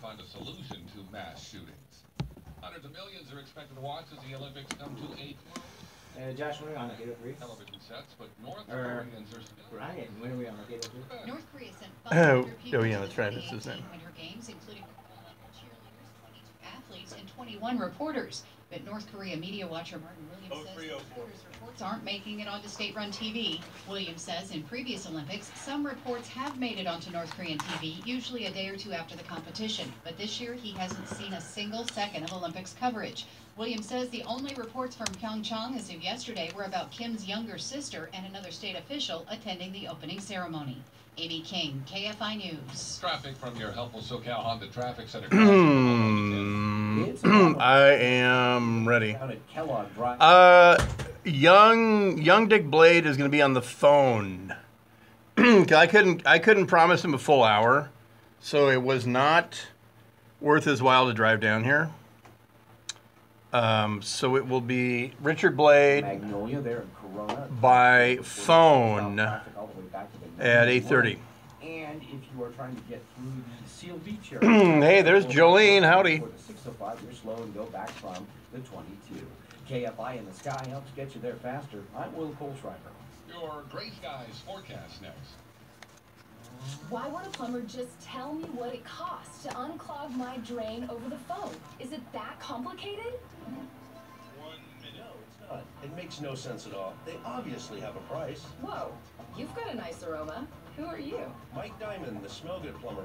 find a solution to mass shootings. Hundreds of millions are expected to watch as the Olympics come to a Josh, when are we on Cable 3? television sets, but North Koreans are still... Ryan, when are we on Cable 3? North Korea sent 500 people yeah, to that's the right. This is 2018 it. Winter Games, including cheerleaders, 22 athletes, and 21 reporters. But North Korea media watcher Martin Williams says reporters' reports aren't making it onto state-run TV. Williams says in previous Olympics, some reports have made it onto North Korean TV, usually a day or two after the competition. But this year, he hasn't seen a single second of Olympics coverage. Williams says the only reports from Pyeongchang as of yesterday were about Kim's younger sister and another state official attending the opening ceremony. Amy King, KFI News. Traffic from your helpful SoCal Honda Traffic Center. I am ready. Young Dick Blade is going to be on the phone. I couldn't promise him a full hour, so it was not worth his while to drive down here. So it will be Richard Blade Magnolia there in Corona by phone at 8:30. And if you are trying to get through the Seal Beach area, hey, there's Jolene. Howdy. For the 605, you're slow and go back from the 22. KFI in the sky helps get you there faster. I'm Will Kohlschreiber. Your Gray Skies forecast next. Why won't a plumber just tell me what it costs to unclog my drain over the phone? Is it that complicated? 1 minute. No, it's not. It makes no sense at all. They obviously have a price. Whoa, you've got a nice aroma. Who are you? Mike Diamond, the Smell Good plumber.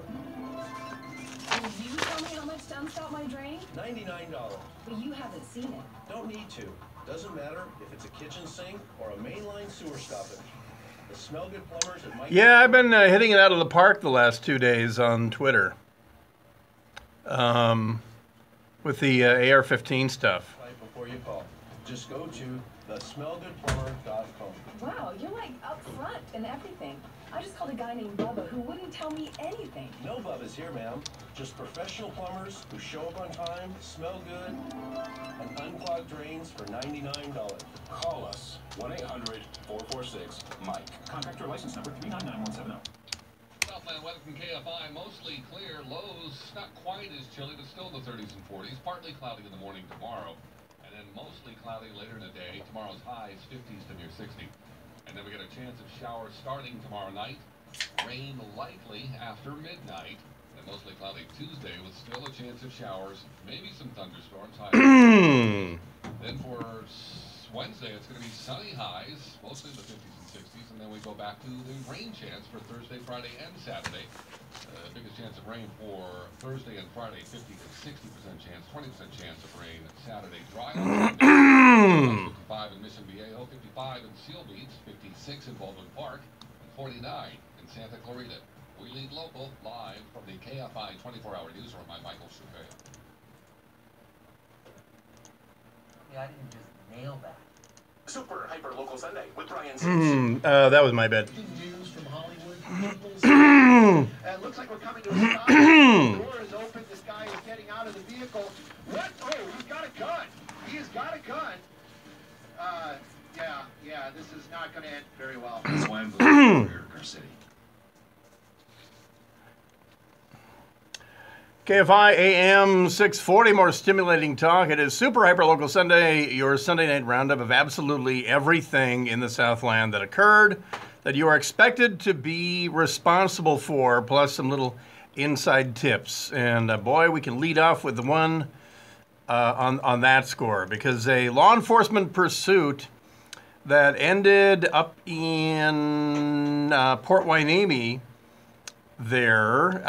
Can you tell me how much to unstop my drain? $99. But you haven't seen it. Don't need to. Doesn't matter if it's a kitchen sink or a mainline sewer stoppage. The Smell Good plumbers at Mike. Yeah, I've been hitting it out of the park the last 2 days on Twitter. With the AR-15 stuff. Before you call, just go to thesmellgoodplumber.com. Wow, you're like up front and everything. I just called a guy named Bubba who wouldn't tell me anything. No Bubba's here, ma'am. Just professional plumbers who show up on time, smell good, and unclog drains for $99. Call us, 1-800-446-MIKE. Contractor license number 399170. Southland weather from KFI, mostly clear. Lows not quite as chilly, but still in the 30s and 40s. Partly cloudy in the morning tomorrow, and then mostly cloudy later in the day. Tomorrow's highs 50s to near 60. And then we get a chance of showers starting tomorrow night. Rain likely after midnight. And mostly cloudy Tuesday with still a chance of showers, maybe some thunderstorms. Then for Wednesday, it's going to be sunny highs, mostly in the 50s and 60s. And then we go back to the rain chance for Thursday, Friday, and Saturday. Biggest chance of rain for Thursday and Friday, 50 to 60% chance, 20% chance of rain Saturday. Dry on 55 in Mission Viejo, 55 in Seal Beach, 56 in Baldwin Park, and 49 in Santa Clarita. We lead local live from the KFI 24-hour newsroom. I'm Michael Shupé. I didn't just nail that. Super Hyperlocal Sunday with Brian Simpson. That was my bed. News from Hollywood. It looks like we're coming to a stop. The door is open. This guy is getting out of the vehicle. What? Oh, he's got a gun. He has got a gun. Yeah, this is not going to end very well. That's why I'm voting for our city. KFI AM 640, more stimulating talk. It is Super Hyperlocal Sunday, your Sunday night roundup of absolutely everything in the Southland that occurred, that you are expected to be responsible for, plus some little inside tips. And boy, we can lead off with the one on that score, because a law enforcement pursuit that ended up in Port Hueneme there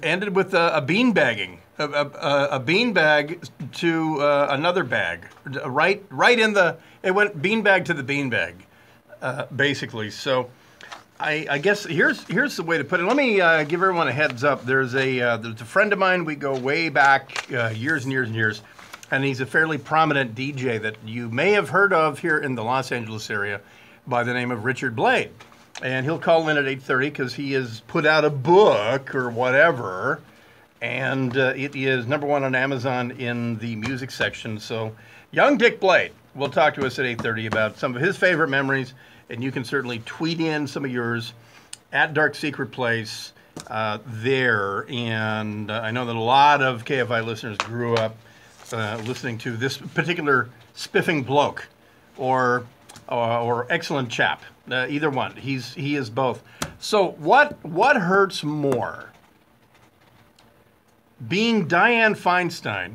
ended with a bean bagging, a bean bag to another bag, right in the, it went bean bag to the bean bag, basically. So I guess here's the way to put it. Let me give everyone a heads up. There's a friend of mine. We go way back years and years and years, and he's a fairly prominent DJ that you may have heard of here in the Los Angeles area by the name of Richard Blade. And he'll call in at 8:30 because he has put out a book or whatever, and it is #1 on Amazon in the music section. So young Dick Blade will talk to us at 8:30 about some of his favorite memories, and you can certainly tweet in some of yours at Dark Secret Place there, and I know that a lot of KFI listeners grew up listening to this particular spiffing bloke, or excellent chap. Either one. He is both. So what hurts more? Being Dianne Feinstein,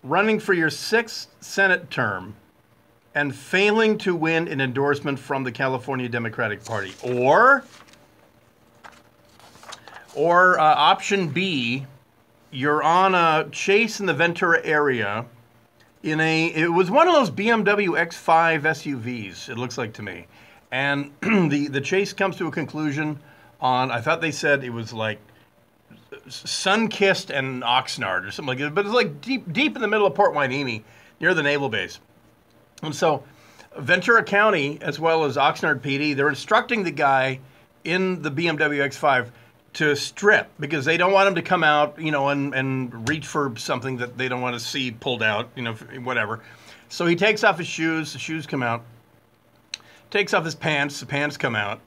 running for your 6th Senate term, and failing to win an endorsement from the California Democratic Party, or option B, you're on a chase in the Ventura area it was one of those BMW X5 SUVs, it looks like to me. And the chase comes to a conclusion on, I thought they said it was like Sunkissed and Oxnard or something like that, but it's like deep in the middle of Port Hueneme, near the naval base. And so Ventura County, as well as Oxnard PD, they're instructing the guy in the BMW X5 to strip, because they don't want him to come out, and reach for something that they don't want to see pulled out, whatever. So he takes off his shoes, the shoes come out. Takes off his pants, the pants come out.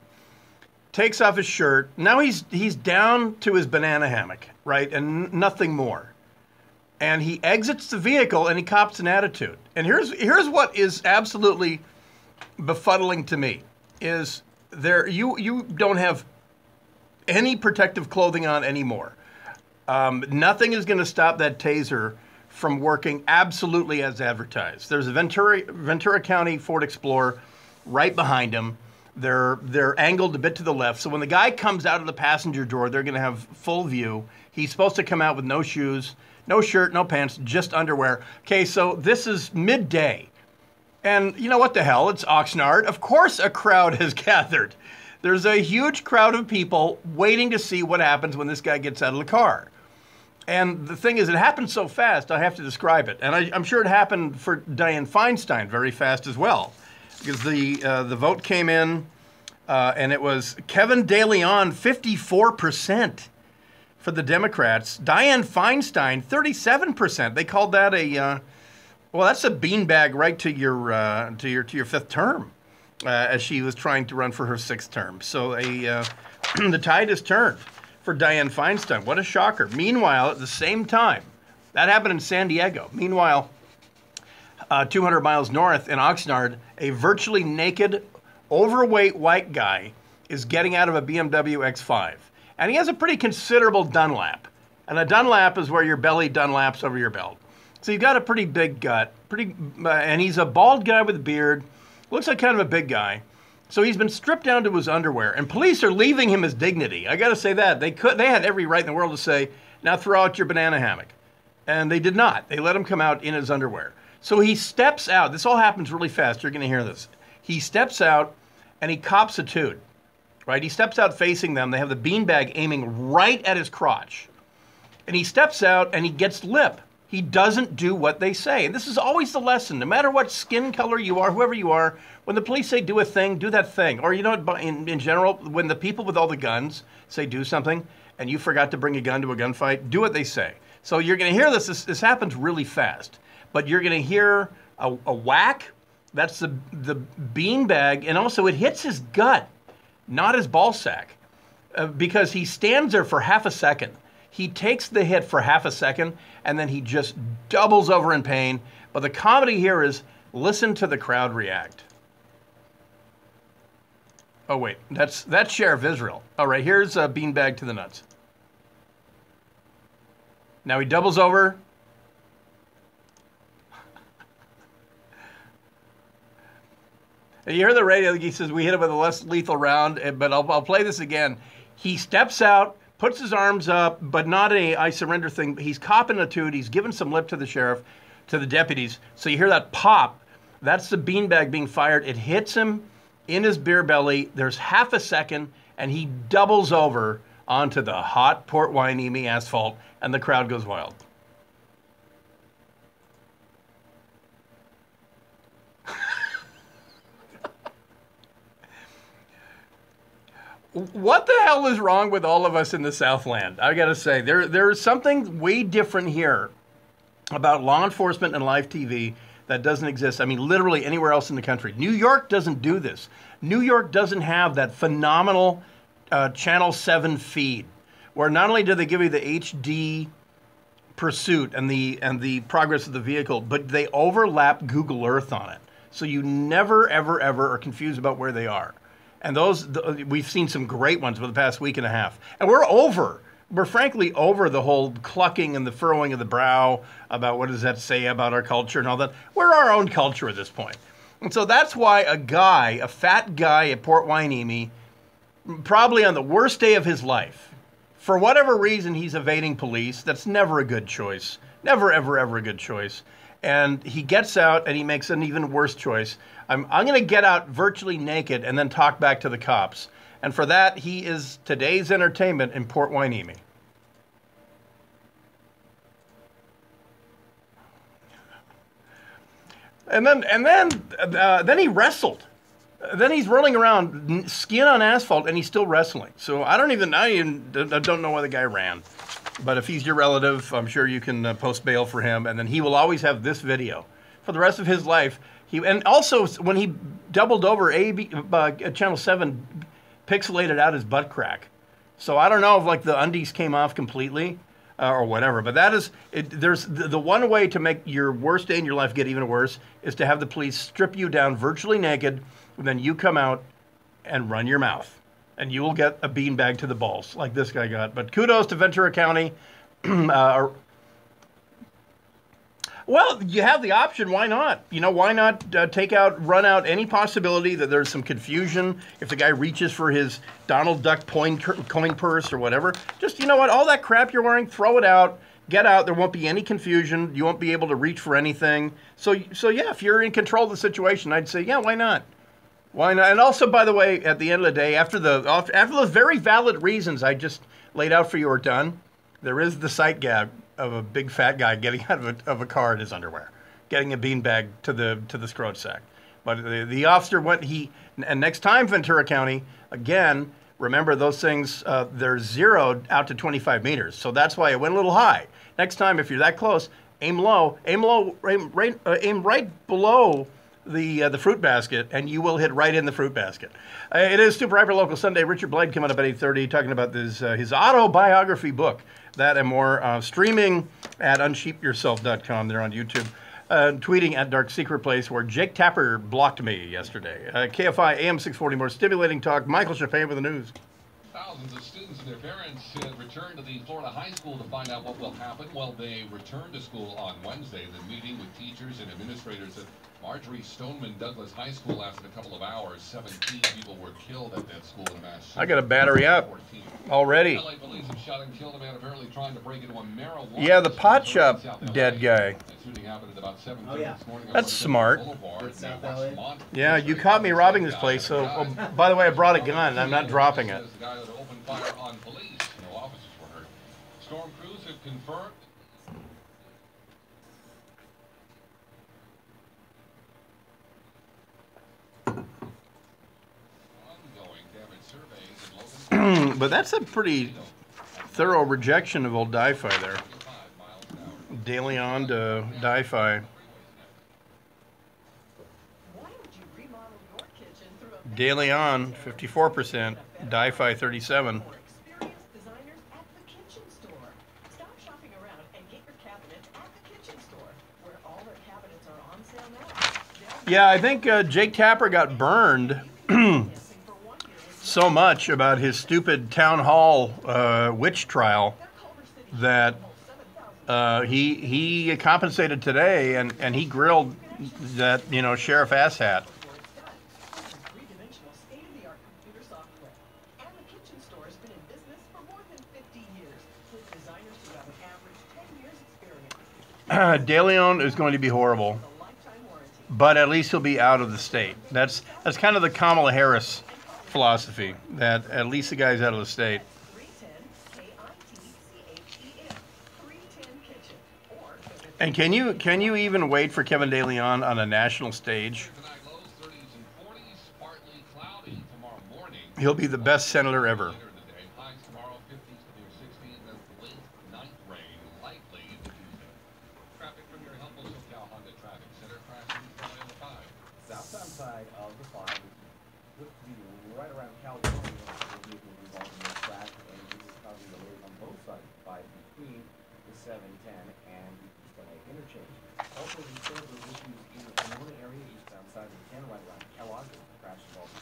Takes off his shirt. Now he's down to his banana hammock, right? And nothing more. And he exits the vehicle and he cops an attitude. And here's what is absolutely befuddling to me is you don't have any protective clothing on anymore. Nothing is going to stop that taser from working absolutely as advertised. There's a Ventura County Ford Explorer right behind him. They're angled a bit to the left. So when the guy comes out of the passenger door, they're going to have full view. He's supposed to come out with no shoes, no shirt, no pants, just underwear. Okay, so this is midday. And you know what the hell? It's Oxnard. Of course a crowd has gathered. There's a huge crowd of people waiting to see what happens when this guy gets out of the car. And the thing is, it happened so fast, I have to describe it. And I'm sure it happened for Dianne Feinstein very fast as well. Because the vote came in, and it was Kevin De Leon, 54% for the Democrats. Dianne Feinstein, 37%. They called that well, that's a beanbag right to your fifth term, as she was trying to run for her 6th term. So the tide has turned for Dianne Feinstein. What a shocker. Meanwhile, at the same time, that happened in San Diego. Meanwhile, 200 miles north in Oxnard, a virtually naked, overweight white guy is getting out of a BMW X5. And he has a pretty considerable Dunlap. And a Dunlap is where your belly Dunlaps over your belt. So you've got a pretty big gut, and he's a bald guy with a beard, looks like kind of a big guy. So he's been stripped down to his underwear, and police are leaving him his dignity. I got to say that. They had every right in the world to say, now throw out your banana hammock. And they did not. They let him come out in his underwear. So he steps out. This all happens really fast. You're going to hear this. He steps out, and he cops a toot, right? He steps out facing them. They have the beanbag aiming right at his crotch. And he steps out, and he gets lip. He doesn't do what they say. And this is always the lesson. No matter what skin color you are, whoever you are, when the police say do a thing, do that thing. Or, in general, when the people with all the guns say do something, and you forgot to bring a gun to a gunfight, do what they say. So you're going to hear this. This happens really fast. But you're going to hear a whack. That's the beanbag. And also it hits his gut, not his ball sack, because he stands there for half a second. He takes the hit for half a second, and then he just doubles over in pain. But the comedy here is listen to the crowd react. Oh, wait. That's Sheriff Israel. All right, here's a beanbag to the nuts. Now he doubles over. You hear the radio, he says, we hit him with a less lethal round, but I'll play this again. He steps out, puts his arms up, but not a I surrender thing. He's copping a toot. He's giving some lip to the sheriff, to the deputies. So you hear that pop. That's the beanbag being fired. It hits him in his beer belly. There's half a second, and he doubles over onto the hot Port Hueneme asphalt, and the crowd goes wild. What the hell is wrong with all of us in the Southland? I got to say, there's something way different here about law enforcement and live TV that doesn't exist. I mean, literally anywhere else in the country. New York doesn't do this. New York doesn't have that phenomenal Channel 7 feed, where not only do they give you the HD pursuit and the progress of the vehicle, but they overlap Google Earth on it. So you never, ever, ever are confused about where they are. And we've seen some great ones for the past week and a half. And we're frankly over the whole clucking and the furrowing of the brow about what does that say about our culture and all that. We're our own culture at this point. And so that's why a fat guy at Port Hueneme, probably on the worst day of his life, for whatever reason, he's evading police. That's never a good choice. Never, ever, ever a good choice. And he gets out and he makes an even worse choice. I'm going to get out virtually naked and then talk back to the cops. And for that, he is today's entertainment in Port Hueneme. And then he wrestled. Then he's rolling around, skin on asphalt, and he's still wrestling. So I don't know why the guy ran. But if he's your relative, I'm sure you can post bail for him, and then he will always have this video for the rest of his life. And also, when he doubled over, Channel 7 pixelated out his butt crack. So I don't know if like the undies came off completely or whatever. But that is, there's the one way to make your worst day in your life get even worse is to have the police strip you down virtually naked. And then you come out and run your mouth. And you will get a beanbag to the balls, like this guy got. But kudos to Ventura County. Well, you have the option. Why not? Why not run out any possibility that there's some confusion if the guy reaches for his Donald Duck coin purse or whatever. Just, you know what? All that crap you're wearing, throw it out. Get out. There won't be any confusion. You won't be able to reach for anything. So yeah, if you're in control of the situation, I'd say, yeah, why not? Why not? And also, by the way, at the end of the day, after those very valid reasons I just laid out for you are done, there is the sight gag of a big fat guy getting out of a car in his underwear, getting a beanbag to the scrote sack. But the officer went. And next time, Ventura County, again, remember those things. They're zeroed out to 25 meters, so that's why it went a little high. Next time, if you're that close, aim low, aim right below the fruit basket, and you will hit right in the fruit basket. It is Super Hyperlocal Sunday. Richard Blaine coming up at 8:30, talking about his autobiography book. That and more streaming at unsheepyourself.com. They're on YouTube. Tweeting at Dark Secret Place, where Jake Tapper blocked me yesterday. KFI AM 640, more stimulating talk. Michael Champagne with the news. Thousands of students and their parents returned to the Florida high school to find out what will happen. Well, they returned to school on Wednesday. The meeting with teachers and administrators at Marjorie Stoneman Douglas High School lasted a couple of hours. 17 people were killed at that school in a mass shooting. I got a battery up 14. Already. LA police have shot and killed a man apparently trying to break into a marijuana. Yeah, the pot shop dead guy. The shooting happened at about 7:30 this morning. That's smart. Yeah, you caught me robbing this place. So, by the way, I brought a gun. I'm not dropping it. The guy that opened fire on police. No officers were hurt. Storm crews have confirmed. But that's a pretty thorough rejection of old Di-Fi there. De Leon to Di-Fi. De Leon, 54%. Di-Fi, 37%. Yeah, I think Jake Tapper got burned so much about his stupid town hall witch trial that he compensated today, and he grilled that sheriff asshat. De Leon is going to be horrible, but at least he'll be out of the state. That's kind of the Kamala Harris philosophy, that at least the guy's out of the state. And can you even wait for Kevin De Leon on a national stage? He'll be the best senator ever. Southbound side of the 5 looks to be right around California. between the 710 and the East LA interchange. Also, we saw those issues in the Pomona area, eastbound side of the 10, right around Kellogg, with the crash involving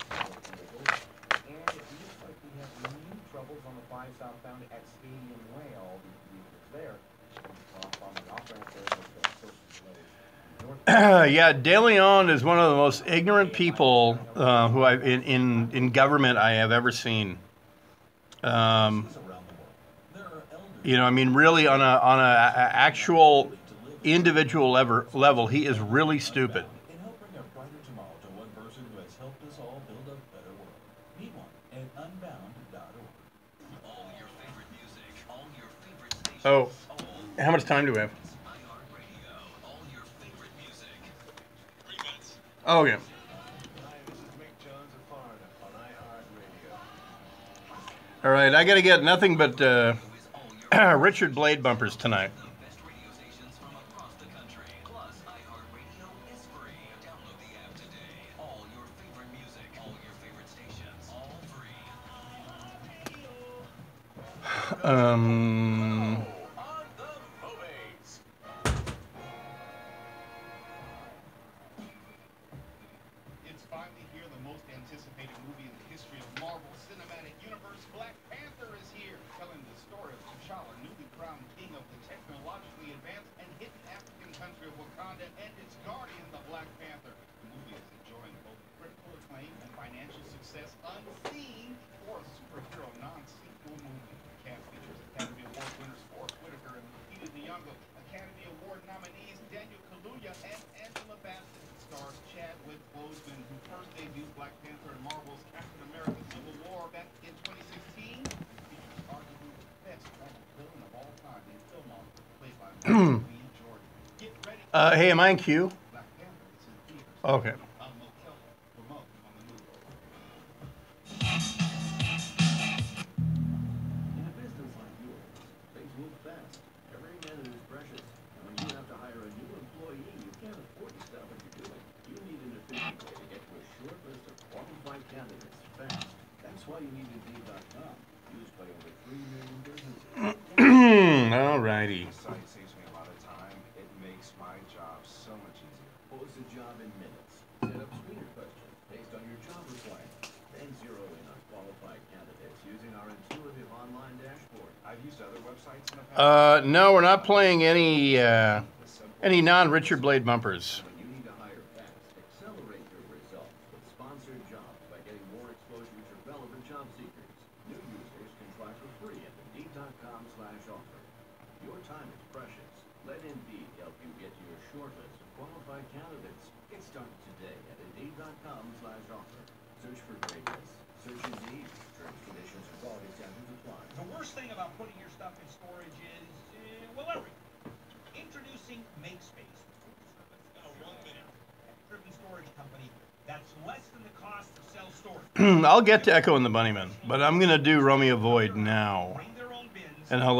vehicles. And it looks like we have new troubles on the 5 southbound at Stadium Way. All the vehicles there. Off on the off-ramp there, but the social delays. Yeah, De Leon is one of the most ignorant people who I in government I have ever seen. You know, I mean, really on a actual individual level, he is really stupid. In helping a brighter tomorrow to one person who has helped us all build a better world. Meet one at unbound.org. All your favorite music, all your favorite stations. Oh, how much time do we have? All your favorite music. 3 minutes. Oh, yeah. All right, I got to get nothing but Richard Blade bumpers tonight. Best radio stations from across the country. Plus, iHeartRadio is free. Download the app today. All your favorite music, all your favorite stations, all free. On the movies. It's finally here, the most anticipated movie in the history of Marvel Cinematic Universe. Black Panther is here, telling the story of T'Challa, newly crowned king of the technologically advanced and hidden African country of Wakanda, and its guardian, the Black Panther. The movie is enjoying both critical acclaim and financial success unseen for a superhero non-sequel movie. The cast features Academy Award winners Forrest Whitaker and Lupita Nyong'o, Academy Award nominees Daniel Kaluuya and Angela Bassett. Stars Chadwick Boseman, who first debuted Black Panther in Marvel's Captain America Civil War back in 2016. Features arguably the best Marvel villain of all time in Killmonger, played by Lee Jordan. Get ready. Hey, am I in queue? Black Panther is in theaters. Okay. I'm Mo Kelly, remote on the move. In a business like yours, things move fast. Every minute is precious. And when you have to hire a new employee, you can't afford to stop what you're doing. You need an efficient way to get to a short list of qualified candidates fast. That's why you need Indeed.com, used by over 3 million businesses. Alrighty. The site saves me a lot of time. It makes my job so much easier. Post a job in minutes. Set up screener questions based on your job requirements. Then zero in on qualified candidates using our intuitive online dashboard. I've used other websites in the past. No, we're not playing any non-Richard Blade bumpers. When you need to hire fast, accelerate your results with sponsored jobs by getting more exposure to relevant job seekers. New users can try for free at Indeed.com/offer. Your time is precious. Let Indeed help you get to your short list of qualified candidates. Get started today at Indeed.com/offer. Search for greatness. Search Indeed. Terms, conditions, and quality standards apply. The worst thing about putting your stuff in storage is, well, everything. Introducing MakeSpace, a 1-minute driven storage company that's less than the cost of self-storage. I'll get to Echo and the Bunnymen, but I'm gonna do Romeo Void now, Bring their own bins. and I'll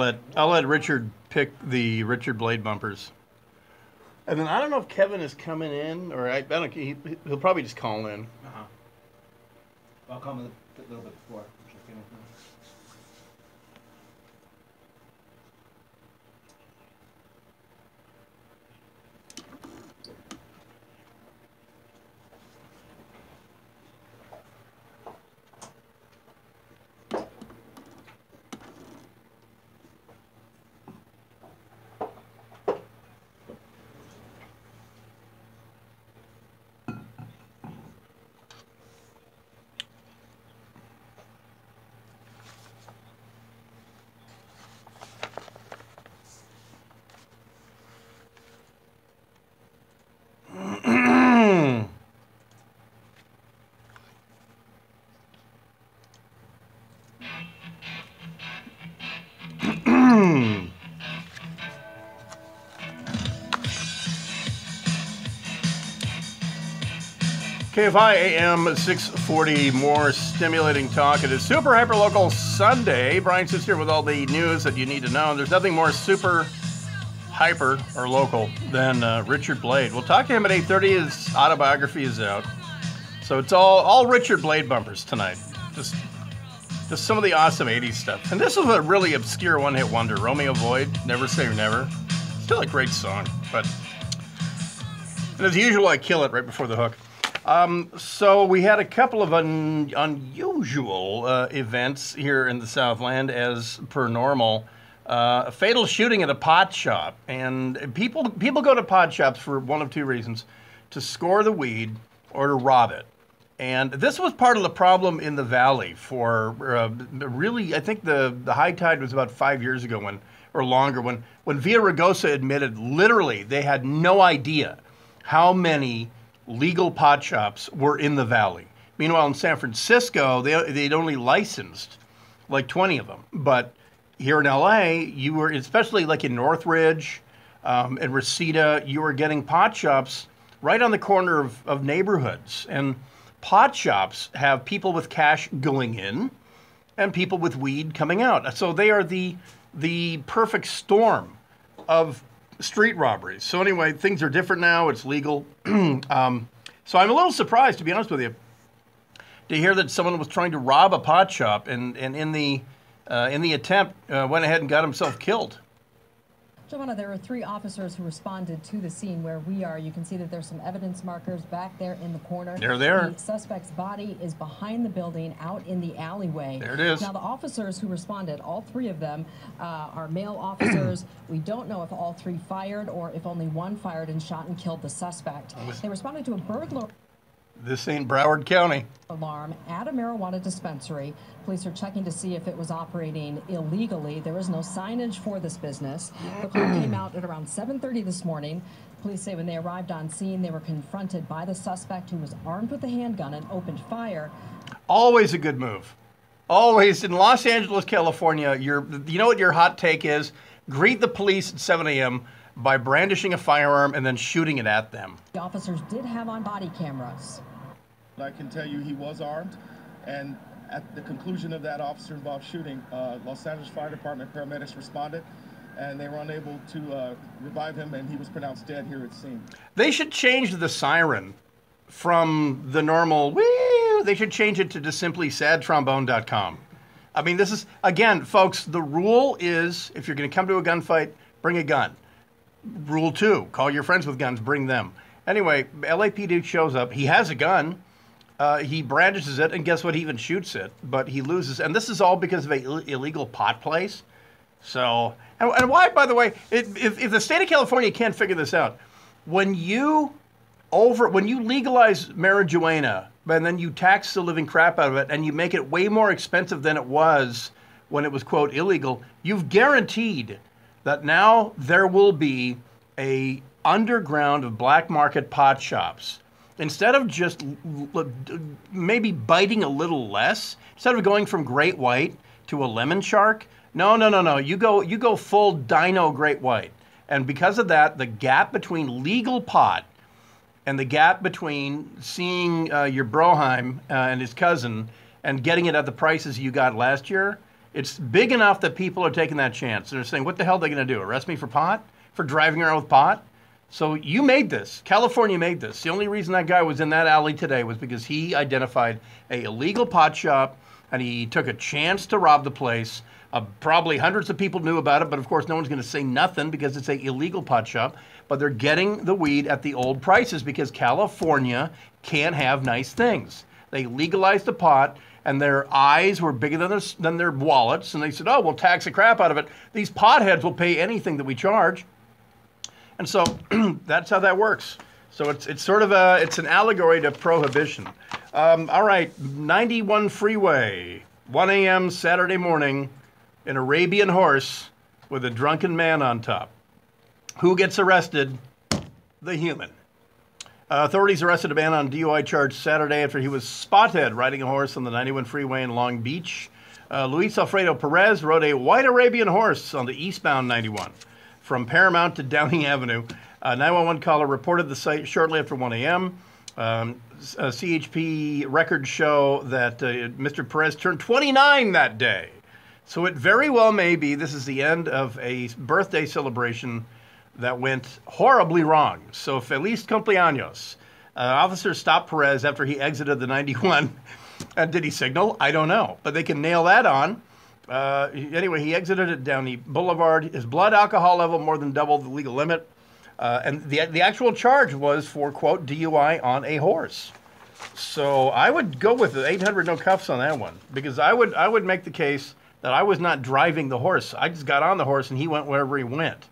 let Richard pick the Richard Blade bumpers. And then I don't know if Kevin is coming in, or I don't. He'll probably just call in. I'll come a little bit before. KFI AM 640, more stimulating talk. It is Super Hyperlocal Sunday. Brian sits here with all the news that you need to know. There's nothing more super hyper or local than Richard Blade. We'll talk to him at 8:30. His autobiography is out. So it's all Richard Blade bumpers tonight. Just Just some of the awesome 80s stuff. And this was a really obscure one-hit wonder. Romeo Void, Never Say Never. Still a great song, but... And as usual, I kill it right before the hook. So we had a couple of unusual events here in the Southland, as per normal. A fatal shooting at a pot shop. And people go to pot shops for one of two reasons. To score the weed or to rob it. And this was part of the problem in the valley for really, I think the high tide was about 5 years ago or longer, when Villaraigosa admitted literally they had no idea how many legal pot shops were in the valley. Meanwhile, in San Francisco, they'd only licensed like 20 of them. But here in LA, you were, especially like in Northridge and Reseda, you were getting pot shops right on the corner of neighborhoods. And pot shops have people with cash going in and people with weed coming out. So they are the perfect storm of street robberies. So anyway, things are different now. It's legal. So I'm a little surprised, to be honest with you, to hear that someone was trying to rob a pot shop and in the attempt went ahead and got himself killed. Giovanna, there were 3 officers who responded to the scene where we are. You can see that there's some evidence markers back there in the corner. They're there. The suspect's body is behind the building, out in the alleyway. There it is. Now, the officers who responded, all 3 of them are male officers. We don't know if all 3 fired or if only one fired and shot and killed the suspect. They responded to a burglar. This ain't Broward County. Alarm at a marijuana dispensary. Police are checking to see if it was operating illegally. There is no signage for this business. The call came out at around 7:30 this morning. Police say when they arrived on scene, they were confronted by the suspect who was armed with a handgun and opened fire. Always a good move. Always. In Los Angeles, California, you know what your hot take is? Greet the police at 7 a.m. by brandishing a firearm and then shooting it at them. The officers did have on body cameras. I can tell you he was armed, and at the conclusion of that officer-involved shooting, Los Angeles Fire Department paramedics responded, and they were unable to revive him, and he was pronounced dead here at the scene. They should change the siren from the normal woo. They should change it to just simply sadtrombone.com. I mean, this is, again, folks, the rule is if you're going to come to a gunfight, bring a gun. Rule 2, call your friends with guns, bring them. Anyway, LAPD shows up. He has a gun. He brandishes it, and guess what? He even shoots it, but he loses. And this is all because of an illegal pot place. So, and why, by the way, if the state of California can't figure this out, when you legalize marijuana, and then you tax the living crap out of it, and you make it way more expensive than it was when it was, quote, illegal, you've guaranteed that now there will be a underground of black market pot shops. Instead of just maybe biting a little less, instead of going from great white to a lemon shark, no. You go full dino great white. And because of that, the gap between legal pot and the gap between seeing your Broheim and his cousin and getting it at the prices you got last year, it's big enough that people are taking that chance. They're saying, what the hell are they going to do? Arrest me for pot? For driving around with pot? So you made this. California made this. The only reason that guy was in that alley today was because he identified a illegal pot shop and he took a chance to rob the place. Probably hundreds of people knew about it, but of course no one's going to say nothing because it's an illegal pot shop. But they're getting the weed at the old prices because California can't have nice things. They legalized the pot and their eyes were bigger than their wallets. And they said, oh, we'll tax the crap out of it. These potheads will pay anything that we charge. And so that's how that works. So it's sort of it's an allegory to prohibition. All right, 91 freeway, 1 a.m. Saturday morning, an Arabian horse with a drunken man on top. Who gets arrested? The human. Authorities arrested a man on DUI charge Saturday after he was spotted riding a horse on the 91 freeway in Long Beach. Luis Alfredo Perez rode a white Arabian horse on the eastbound 91. From Paramount to Downing Avenue. A 911 caller reported the site shortly after 1 a.m. CHP records show that Mr. Perez turned 29 that day. So it very well may be this is the end of a birthday celebration that went horribly wrong. So feliz cumpleaños. Officers stopped Perez after he exited the 91 And did he signal? I don't know. But they can nail that on. Anyway, he exited at Downey Boulevard. His blood alcohol level more than doubled the legal limit. And the actual charge was for, quote, DUI on a horse. So I would go with the 800 no cuffs on that one, because I would make the case that I was not driving the horse. I just got on the horse and he went wherever he went.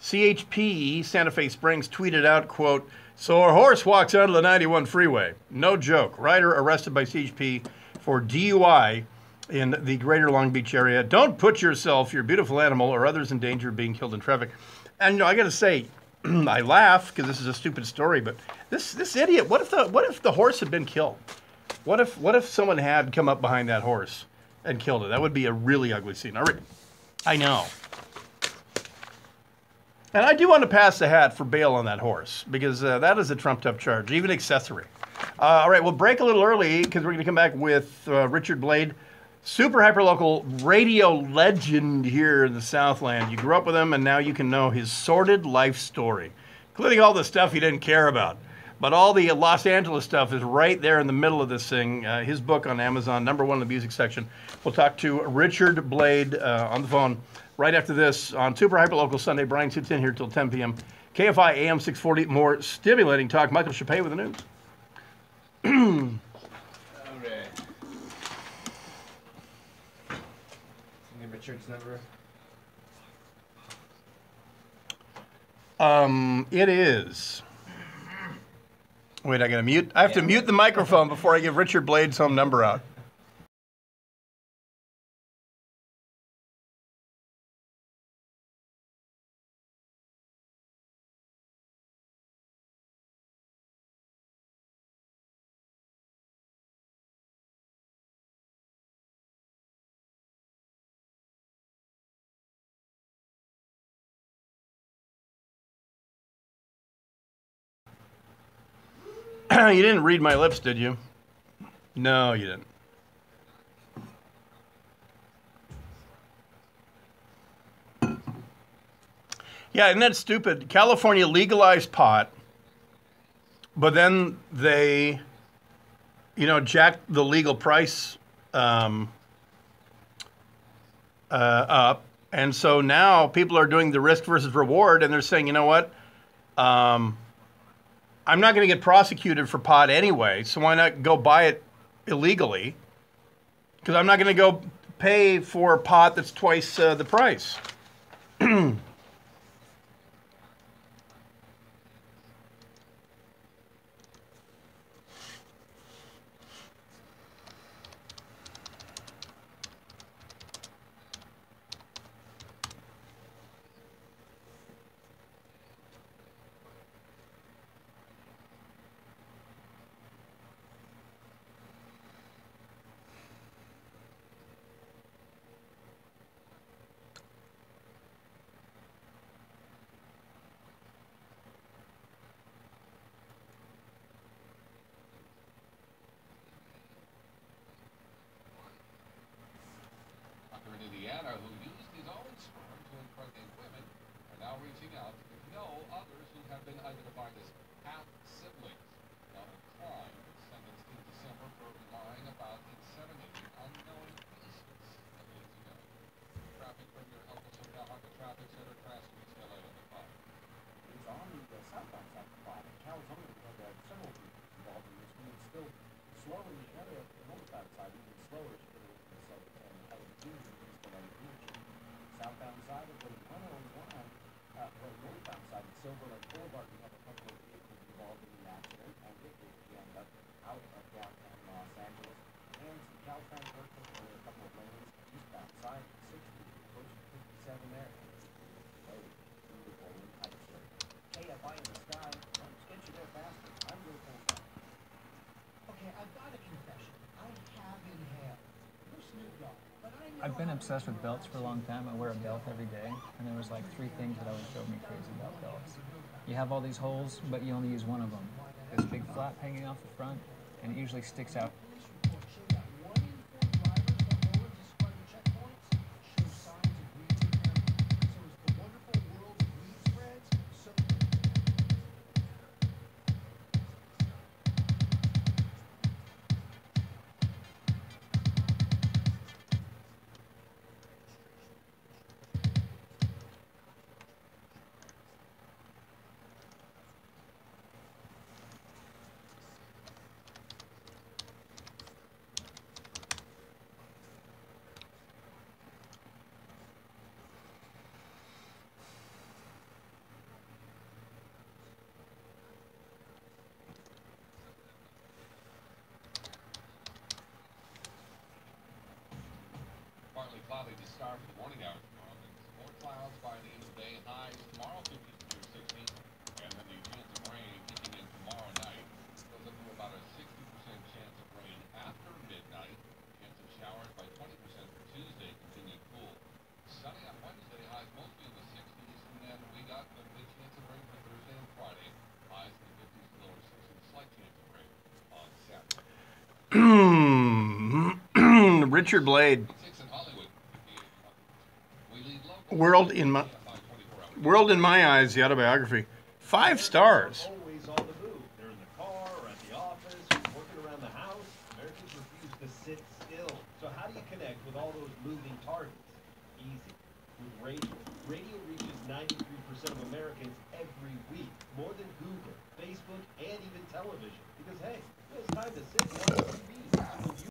CHP Santa Fe Springs tweeted out, quote, "So a horse walks onto the 91 freeway. No joke. Rider arrested by CHP for DUI in the greater Long Beach area. Don't put yourself, your beautiful animal, or others in danger of being killed in traffic." And you know, I got to say, I laugh because this is a stupid story, but this idiot. What if the horse had been killed? What if someone had come up behind that horse and killed it? That would be a really ugly scene. I know. And I do want to pass the hat for bail on that horse, because that is a trumped-up charge, even accessory. All right, we'll break a little early because we're going to come back with Richard Blaine, super hyperlocal radio legend here in the Southland. You grew up with him, and now you can know his sordid life story, including all the stuff he didn't care about. But all the Los Angeles stuff is right there in the middle of this thing. His book on Amazon, #1 in the music section. We'll talk to Richard Blaine on the phone right after this on Super Hyperlocal Sunday. Brian sits in here till 10 p.m. KFI AM 640. More stimulating talk. Michael Chappé with the news. All right. Give Richard's number. It is. Wait, I gotta mute. I have to mute the microphone before I give Richard Blaine's home number out. You didn't read my lips, did you? No, you didn't. Yeah, isn't that stupid? California legalized pot, but then they, jacked the legal price up. And so now people are doing the risk versus reward, and they're saying, you know what? I'm not going to get prosecuted for pot anyway, so why not go buy it illegally? Because I'm not going to go pay for pot that's twice the price. Indiana who used his own sperm to impregnate women are now reaching out to know others who have been identified as half-siblings. Now, Klein was sentenced in December for lying about inseminating unknown pieces of years ago. Traffic from your help us hook at the traffic center crashes LA on the 5. It's on the southbound side of the 5 in California. We had several people involved in this one. It's still slow in the area of the northbound side, even slower as you get away from the southern southbound side of the 101 the northbound side of Silver Lake Boulevard, we have a couple of vehicles involved in the accident, and it was jammed up out of downtown Los Angeles. And some Caltrans workers for a couple of lanes eastbound side of 60, close to 57 there. Beautiful and tight straight. KFI in the sky. Let's get you there faster. I'm Will Colton. Okay, I've got a confession. I have inhaled. No Snoop Dogg. I've been obsessed with belts for a long time. I wear a belt every day, and there was like 3 things that always drove me crazy about belts. You have all these holes, but you only use one of them. This big flap hanging off the front, and it usually sticks out. cloudy to start for the morning hours tomorrow. Then more clouds by the end of the day. Highs tomorrow 50 through 60. And then the chance of rain kicking in tomorrow night. Goes up to about a 60% chance of rain after midnight. Chance of showers by 20% for Tuesday. Continued cool. Sunny on Wednesday. Highs mostly in the 60s. And then we got the good chance of rain for Thursday and Friday. Highs in the 50s to lower 60s. Slight chance of rain on Saturday. Richard Blade. World in My Eyes, the autobiography. 5 stars. Always on the move. They're in the car or at the office, working around the house. Americans refuse to sit still. So how do you connect with all those moving targets? Easy. With radio. Radio reaches 93% of Americans every